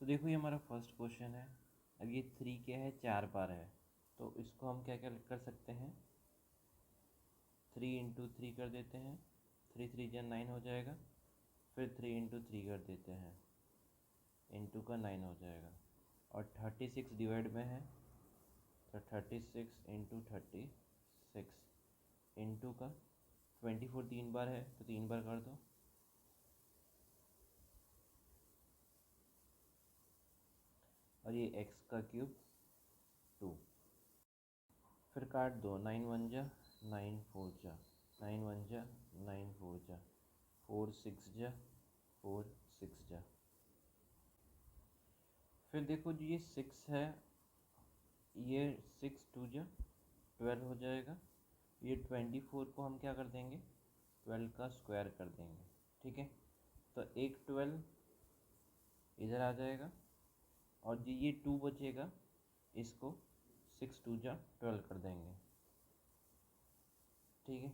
तो देखो ये हमारा फर्स्ट क्वेश्चन है। अब ये 3 क्या है, 4 बार है, तो इसको हम क्या क्या कर सकते हैं, 3 इंटू 3 कर देते हैं, 3 3 जा 9 हो जाएगा। फिर 3 इंटू 3 कर देते हैं, इंटू का 9 हो जाएगा। और 36 डिवाइड में है, तो 36 इंटू 36 इंटू का 24 3 बार है, तो 3 बार कर दो। और ये x का क्यूब 2। फिर काट दो, 9 1 जा 9 4 जा 9 1 जा 9 4 जा 4 6 जा 4 6 जा। फिर देखो जी ये 6 है, ये 6 2 जा 12 हो जाएगा। ये 24 को हम क्या कर देंगे, 12 का स्क्वायर कर देंगे, ठीक है। तो एक 12 इधर आ जाएगा, और जी ये 2 बचेगा, इसको 6 2 जा 12 कर देंगे, ठीक है।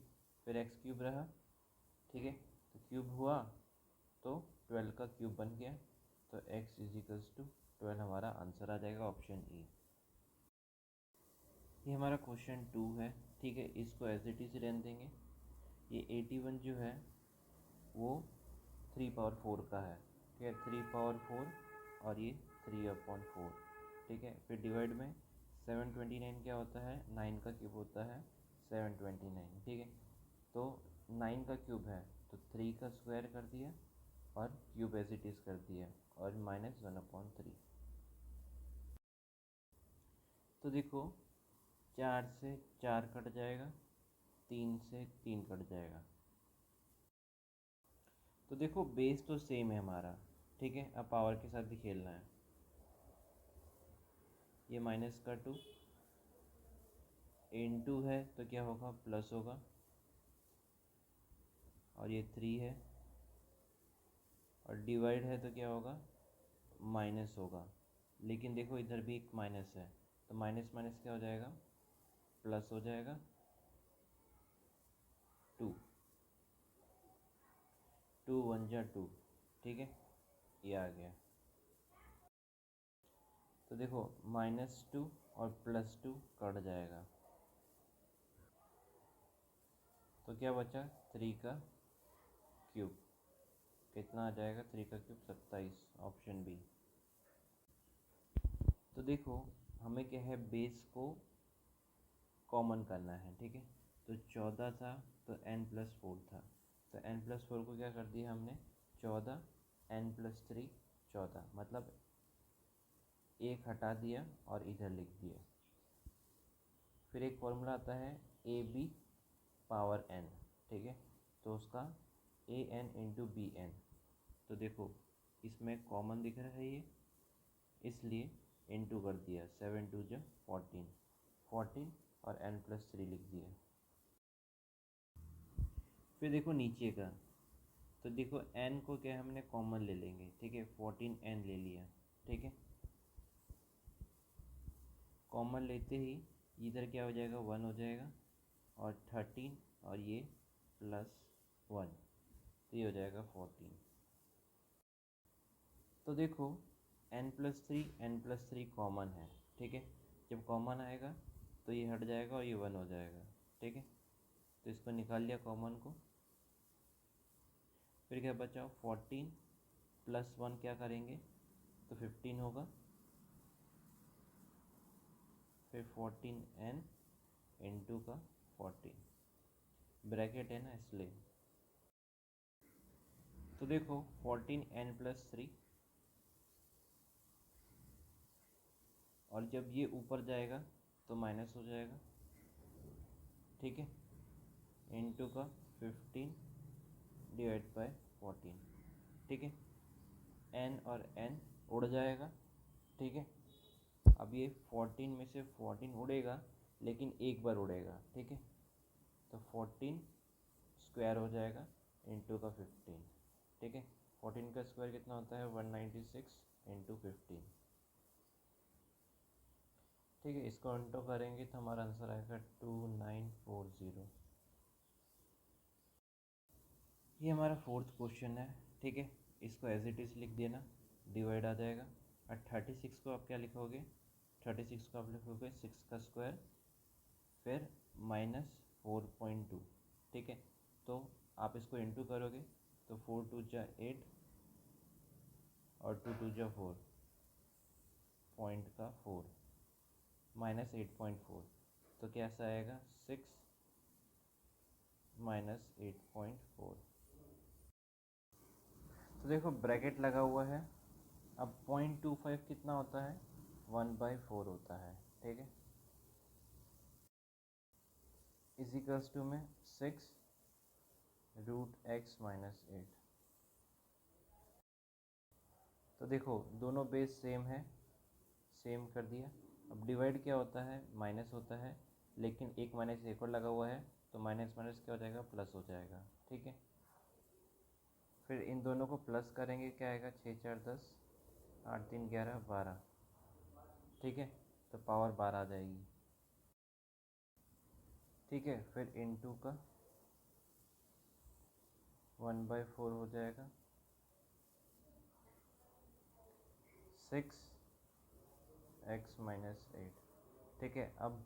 फिर एक्स क्यूब रहा, ठीक है, तो क्यूब हुआ तो 12 का क्यूब बन गया, तो x इजिकल्स टू 12 हमारा आंसर आ जाएगा, ऑप्शन ई। ये हमारा क्वेश्चन 2 है, ठीक है। इसको एज इट इज रहने देंगे। ये 81 जो है वो 3 पावर 4 का है, ठीक है, 3 पावर 4 और ये 3/4, ठीक है। फिर डिवाइड में 729 क्या होता है, 9 का क्यूब होता है 729, ठीक है। तो 9 का क्यूब है तो 3 का स्क्वायर कर दिया और क्यूब एज इट इज़ कर दिया, और -1/3। तो देखो 4 से 4 कट जाएगा, 3 से 3 कट जाएगा। तो देखो बेस तो सेम है हमारा, ठीक है। अब पावर के साथ भी खेलना है। ये माइनस का 2 इंटू है तो क्या होगा, प्लस होगा। और ये 3 है, और डिवाइड है तो क्या होगा, माइनस होगा। लेकिन देखो इधर भी एक माइनस है, तो माइनस माइनस क्या हो जाएगा, प्लस हो जाएगा 2। 2 1 जा 2, ठीक है, ये आ गया। तो देखो -2 और +2 कट जाएगा, तो क्या बचा, 3 का क्यूब। कितना आ जाएगा 3 का क्यूब, 27, ऑप्शन बी। तो देखो हमें क्या है, बेस को कॉमन करना है, ठीक है। तो 14 था तो n+4 था, तो n+4 को क्या कर दिया हमने, 14, n+3 14, मतलब एक हटा दिया और इधर लिख दिया। फिर एक फॉर्मूला आता है AB पावर n, ठीक है, तो उसका AN इंटू BN। तो देखो इसमें कॉमन दिख रहा है ये, इसलिए इंटू कर दिया, 7 2 जा 14, 14 और n+3 लिख दिया। फिर देखो नीचे का, तो देखो n को क्या हमने कॉमन ले लेंगे, ठीक है, 14n ले लिया, ठीक है। कॉमन लेते ही इधर क्या हो जाएगा, 1 हो जाएगा, और 13 और ये +1, तो ये हो जाएगा 14। तो देखो n+3 कॉमन है, ठीक है। जब कॉमन आएगा तो ये हट जाएगा और ये 1 हो जाएगा, ठीक है। तो इसको निकाल लिया कॉमन को। फिर क्या बचा, 14 + 1 क्या करेंगे, तो 15 होगा। फिर 14n इंटू का 14, ब्रैकेट है ना इसलिए। तो देखो 14n+3, और जब ये ऊपर जाएगा तो माइनस हो जाएगा, ठीक है, इंटू का 15 डिवाइड बाय 14, ठीक है। n और n उड़ जाएगा, ठीक है। अब ये 14 में से 14 उड़ेगा, लेकिन एक बार उड़ेगा, ठीक है। तो 14 स्क्वायर हो जाएगा इंटू का 15, ठीक है। 14 का स्क्वायर कितना होता है, 196 इंटू 15, ठीक है। इसको इंटू करेंगे तो हमारा आंसर आएगा 2940। ये हमारा फोर्थ क्वेश्चन है, ठीक है। इसको एज इट इज़ लिख देना, डिवाइड आ जाएगा, और 36 को आप क्या लिखोगे, 36 को आप लिखोगे 6 का स्क्वायर फिर -4.2, ठीक है। तो आप इसको इंटू करोगे तो 4 2 जा 8 और 2 2 जा 4, पॉइंट का 4 -8.4, तो कैसा आएगा 6 -8.4। तो देखो ब्रैकेट लगा हुआ है। अब 0.25 कितना होता है, 1/4 होता है, ठीक है। इजिकल्स टू में 6 √x - 8। तो देखो दोनों बेस सेम है, सेम कर दिया। अब डिवाइड क्या होता है, माइनस होता है, लेकिन एक माइनस एक और लगा हुआ है तो माइनस माइनस क्या हो जाएगा, प्लस हो जाएगा, ठीक है। फिर इन दोनों को प्लस करेंगे, क्या आएगा, 6 4 10, 8 3 11 12, ठीक है। तो पावर 12 आ जाएगी, ठीक है। फिर इनटू का 1/4 हो जाएगा, 6x - 8, ठीक है। अब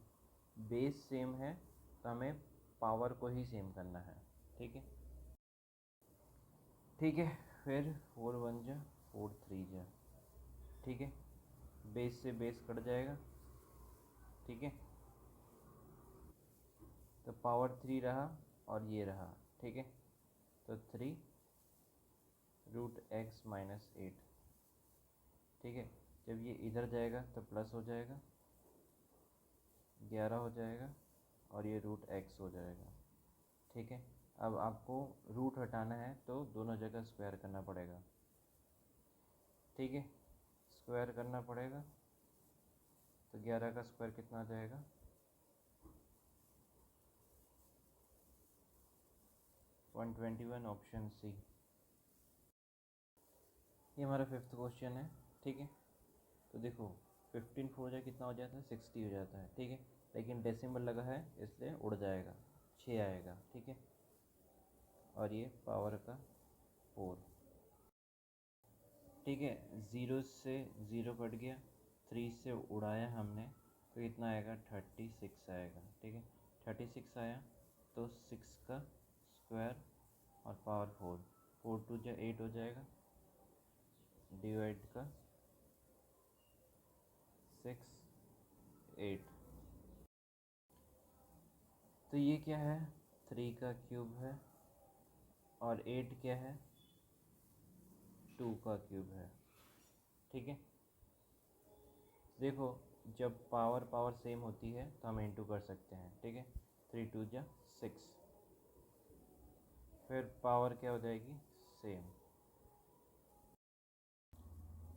बेस सेम है तो हमें पावर को ही सेम करना है, ठीक है, ठीक है। फिर 4 1 जा 4 3 जा, ठीक है। बेस से बेस कट जाएगा, ठीक है। तो पावर 3 रहा और ये रहा, ठीक है। तो 3 √x - 8, ठीक है। जब ये इधर जाएगा तो प्लस हो जाएगा, 11 हो जाएगा और ये √x हो जाएगा, ठीक है। अब आपको रूट हटाना है तो दोनों जगह स्क्वायर करना पड़ेगा, ठीक है। स्क्वायर करना पड़ेगा तो 11 का स्क्वायर कितना आ जाएगा, 121, ऑप्शन सी। ये हमारा 5th क्वेश्चन है, ठीक है। तो देखो 15 4 जाए कितना हो जाता है, 60 हो जाता है, ठीक है। लेकिन डेसिमल लगा है इसलिए उड़ जाएगा, 6 आएगा, ठीक है। और ये पावर का 4, ठीक है। 0 से 0 कट गया, 3 से उड़ाया हमने तो कितना आएगा, 36 आएगा, ठीक है। 36 आया तो 6 का स्क्वायर और पावर 4, 4 2 जा 8 हो जाएगा, डिवाइड का 6 8। तो ये क्या है, 3 का क्यूब है और 8 क्या है, 2 का क्यूब है, ठीक है। देखो जब पावर पावर सेम होती है तो हम इंटू कर सकते हैं, ठीक है। 3 2 जा 6, फिर पावर क्या हो जाएगी, सेम।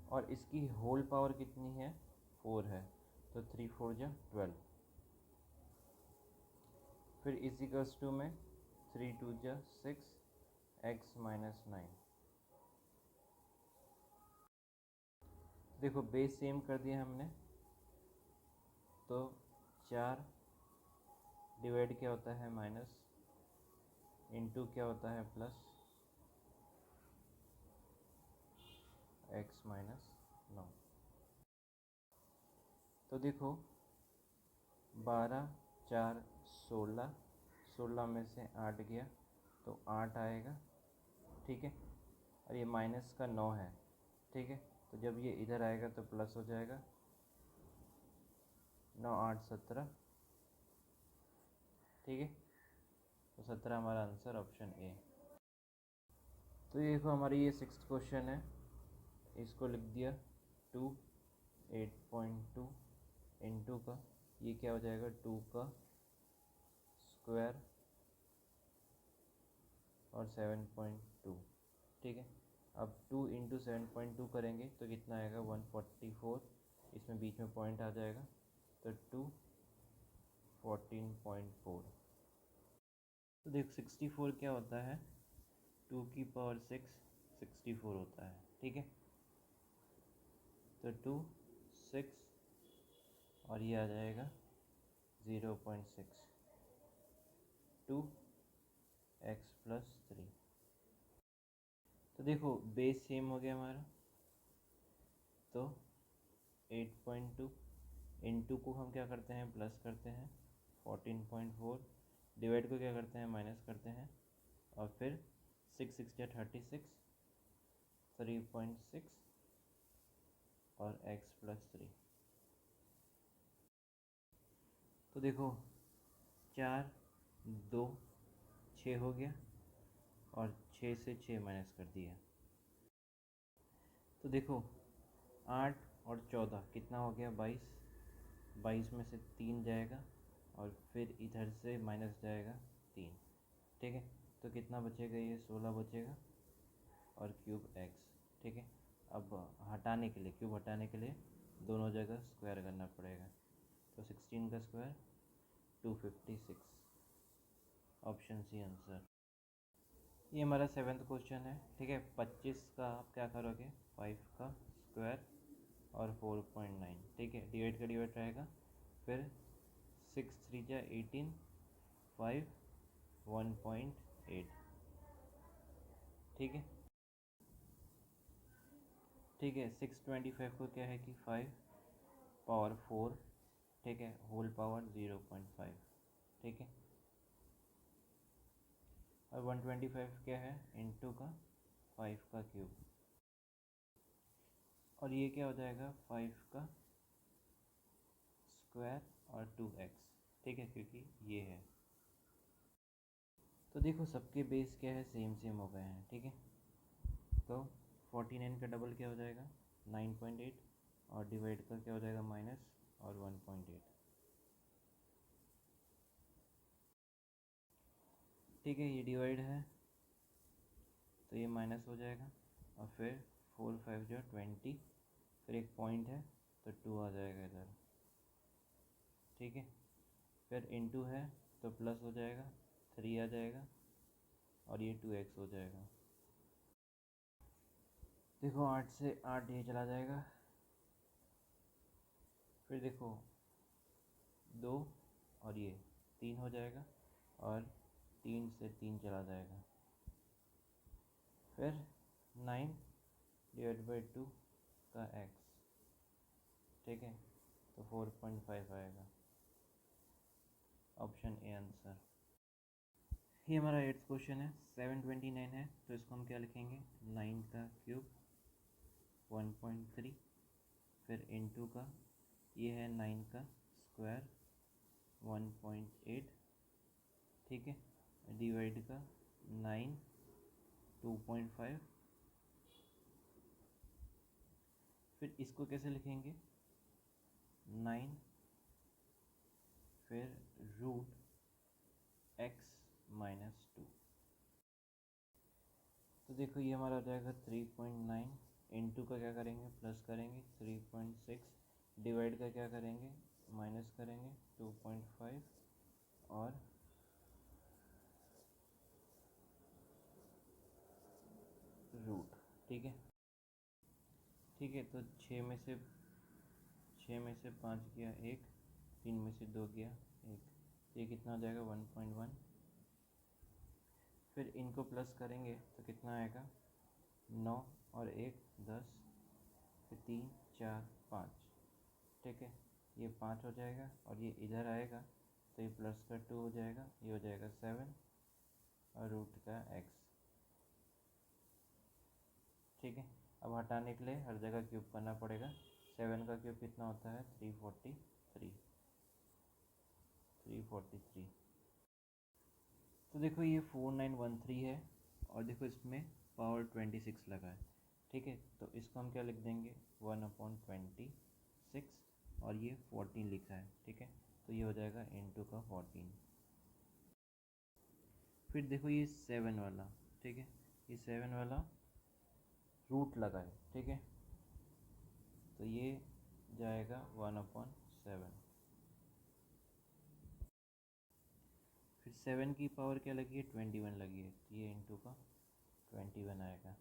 और इसकी होल पावर कितनी है, 4 है, तो 3 4 जा 12। फिर इजिकल्स टू में 3 2 जा 6, x - 9। देखो बेस सेम कर दिया हमने, तो 4 डिवाइड क्या होता है, माइनस, इंटू क्या होता है, प्लस, x - 9। तो देखो 12 4 16, 16 में से 8 गया तो 8 आएगा, ठीक है। और ये माइनस का 9 है, ठीक है। तो जब ये इधर आएगा तो प्लस हो जाएगा, 9 8 17, ठीक है। तो 17 हमारा आंसर, ऑप्शन ए। तो ये देखो हमारी ये 6th क्वेश्चन है, इसको लिख दिया 2 8.2 इंटू का, ये क्या हो जाएगा, 2 का स्क्वायर और 7.2, ठीक है। अब 2 इंटू 7.2 करेंगे तो कितना आएगा, 144, इसमें बीच में पॉइंट आ जाएगा तो 2 14.4। तो देख 64 क्या होता है, 2 की पावर 6 64 होता है, ठीक है। तो 2 6 और ये आ जाएगा 0.6, 2x + 3। तो देखो बेस सेम हो गया हमारा, तो 8.2 इंटू को हम क्या करते हैं, प्लस करते हैं 14.4, डिवाइड को क्या करते हैं, माइनस करते हैं, और फिर 6 6 या 36, 3.6 और x+3। तो देखो 4 2 6 हो गया, और 6 से 6 माइनस कर दिया। तो देखो 8 और 14 कितना हो गया, 22। 22 में से 3 जाएगा, और फिर इधर से माइनस जाएगा 3। ठीक है, तो कितना बचेगा, ये 16 बचेगा, और क्यूब x। ठीक है, अब हटाने के लिए, क्यूब हटाने के लिए दोनों जगह स्क्वायर करना पड़ेगा। तो 16 का स्क्वायर 256, ऑप्शन सी आंसर। ये हमारा 7th क्वेश्चन है। ठीक है, 25 का आप क्या करोगे, 5 का स्क्वायर और 4.9। ठीक है, डिवाइड का डिवाइड रहेगा, फिर 6 3 जा 18, 5 1.8। ठीक है, ठीक है, 625 को क्या है कि 5 पावर 4, ठीक है, होल पावर 0.5। ठीक है, और 125 क्या है, इंटू का 5 का क्यूब, और ये क्या हो जाएगा, 5 का स्क्वायर और 2x। ठीक है, क्योंकि ये है। तो देखो सबके बेस क्या है, सेम सेम हो गए हैं। ठीक है, तो 49 का डबल क्या हो जाएगा, 9.8, और डिवाइड का क्या हो जाएगा, माइनस और 1.8। ठीक है, ये डिवाइड है तो ये माइनस हो जाएगा, और फिर 4 5 जो 20, फिर एक पॉइंट है तो 2 आ जाएगा इधर। ठीक है, फिर इनटू है तो प्लस हो जाएगा, 3 आ जाएगा, और ये 2x हो जाएगा। देखो 8 से 8 ये चला जाएगा, फिर देखो 2 और ये 3 हो जाएगा, और 3 से 3 चला जाएगा, फिर 9 डिवाइड बाई 2 का x। ठीक है, तो 4.5 आएगा, ऑप्शन ए आंसर। ये हमारा 8th क्वेश्चन है। 729 है, तो इसको हम क्या लिखेंगे, 9 का क्यूब 1.3, फिर इनटू का ये है 9 का स्क्वायर 1.8। ठीक है, डिवाइड का 9 2.5, फिर इसको कैसे लिखेंगे, 9 फिर रूट x-2। तो देखो ये हमारा हो जाएगा 3.9, इंटू का क्या करेंगे, प्लस करेंगे 3.6, डिवाइड का क्या करेंगे, माइनस करेंगे 2.5, और रूट। ठीक है, ठीक है, तो 6 में से 5 गया 1, 3 में से 2 गया 1, तो ये कितना हो जाएगा, 1.1। फिर इनको प्लस करेंगे तो कितना आएगा, 9 और 1 10, फिर 3 4 5। ठीक है, ये 5 हो जाएगा, और ये इधर आएगा तो ये प्लस का 2 हो जाएगा, ये हो जाएगा 7, और रूट का x। ठीक है, अब हटाने के लिए हर जगह क्यूब करना पड़ेगा। 7 का क्यूब कितना होता है, 343। तो देखो ये 4913 है, और देखो इसमें पावर 26 लगा है। ठीक है, तो इसको हम क्या लिख देंगे, 1/26, और ये 14 लिखा है। ठीक है, तो ये हो जाएगा इंटू का 14। फिर देखो ये 7 वाला, ठीक है, ये 7 वाला रूट लगा है। ठीक है, तो ये जाएगा 1/7। फिर 7 की पावर क्या लगी है, 21 लगी है, तो ये इंटू का 21 आएगा।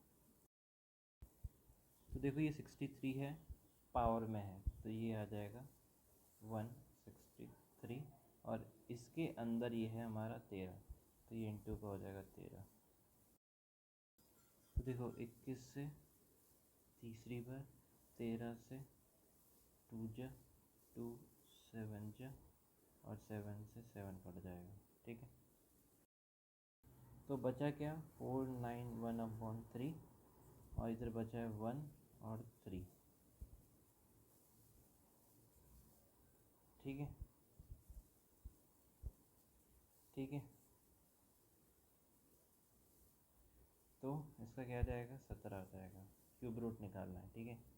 तो देखो ये 63 है, पावर में है, तो ये आ जाएगा 163, और इसके अंदर ये है हमारा 13, तो ये इंटू का हो जाएगा 13। तो देखो 21 से तीसरी बार, 13 से टू ज टू, 7 ज, और 7 से 7 कट जाएगा, ठीक है। तो बचा क्या, 4 9 1/3, और इधर बचा है 1 और 3, ठीक है, ठीक है। तो इसका क्या आ जाएगा, 17 आ जाएगा। क्यूब रूट निकालना है, ठीक है।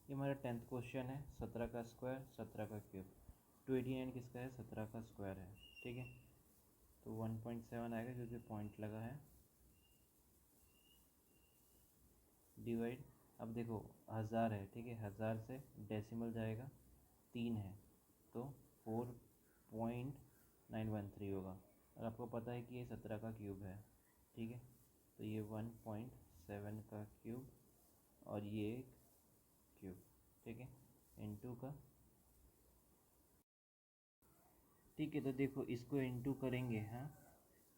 ये हमारा 10th क्वेश्चन है, 17 का स्क्वायर 17 का क्यूब। 289 किसका है, 17 का स्क्वायर है, ठीक है। तो 1.7 आएगा क्योंकि पॉइंट लगा है, डिवाइड। अब देखो 1000 है, ठीक है, 1000 से डेसिमल जाएगा, 3 है, तो 4.913 होगा। और आपको पता है कि ये 17 का क्यूब है, ठीक है। तो ये 1.7 का क्यूब और ये एक क्यूब, ठीक है, इनटू का, ठीक है। तो देखो इसको इनटू करेंगे, हाँ,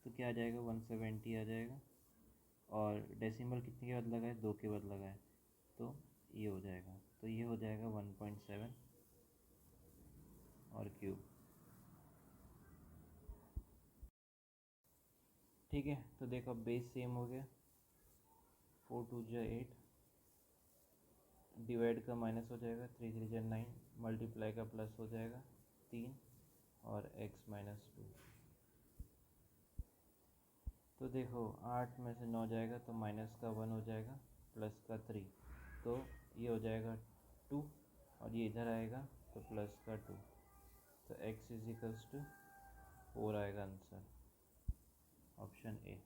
तो क्या आ जाएगा, 170 आ जाएगा। और डेसिमल कितने के बाद लगा है, 2 के बाद लगा है, तो ये हो जाएगा। तो ये हो जाएगा 1.7 और क्यूब, ठीक है। तो देखो बेस सेम हो गया, 4 2 जा 8, डिवाइड का माइनस हो जाएगा, 3 3 जा 9, मल्टीप्लाई का प्लस हो जाएगा 3, और x माइनस 2। तो देखो 8 में से 9 जाएगा तो माइनस का 1 हो जाएगा, प्लस का 3, तो ये हो जाएगा 2, और ये इधर आएगा तो प्लस का 2, तो x इज इक्वल्स टू 4 आएगा आंसर, ऑप्शन ए।